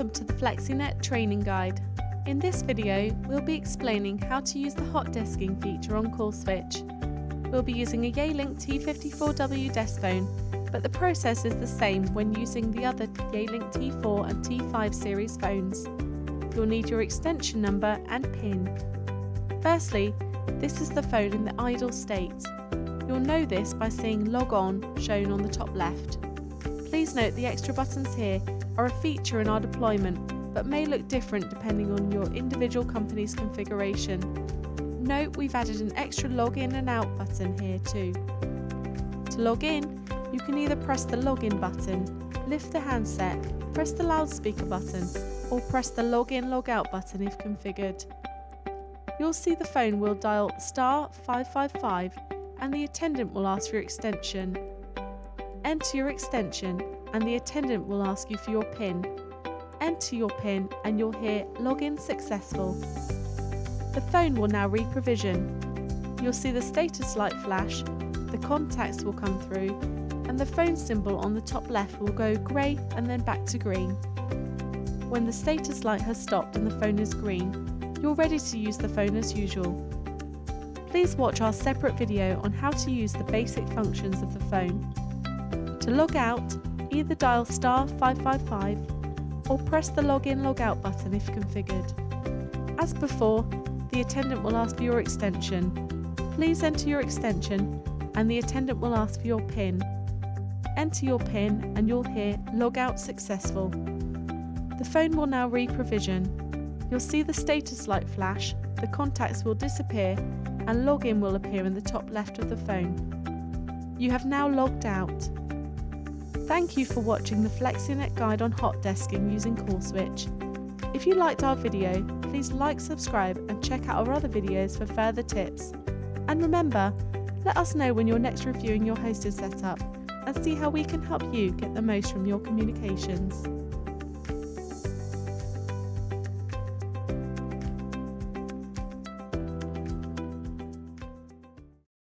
Welcome to the FlexiNet training guide. In this video, we'll be explaining how to use the hot desking feature on CallSwitch. We'll be using a Yealink T54w desk phone, but the process is the same when using the other Yealink T4 and T5 series phones. You'll need your extension number and PIN. Firstly, this is the phone in the idle state. You'll know this by seeing Log On shown on the top left. Please note the extra buttons here are a feature in our deployment, but may look different depending on your individual company's configuration. Note we've added an extra login and out button here too. To log in, you can either press the login button, lift the handset, press the loudspeaker button, or press the login logout button if configured. You'll see the phone will dial *555 and the attendant will ask for your extension. Enter your extension and the attendant will ask you for your PIN. Enter your PIN and you'll hear login successful. The phone will now re-provision. You'll see the status light flash, the contacts will come through, and the phone symbol on the top left will go grey and then back to green. When the status light has stopped and the phone is green, you're ready to use the phone as usual. Please watch our separate video on how to use the basic functions of the phone. To log out, either dial *555 or press the login logout button if configured. As before, the attendant will ask for your extension. Please enter your extension and the attendant will ask for your PIN. Enter your PIN and you'll hear logout successful. The phone will now re-provision. You'll see the status light flash, the contacts will disappear and login will appear in the top left of the phone. You have now logged out. Thank you for watching the FlexiNet guide on hot desking using CallSwitch. If you liked our video, please like, subscribe and check out our other videos for further tips. And remember, let us know when you're next reviewing your hosted setup and see how we can help you get the most from your communications.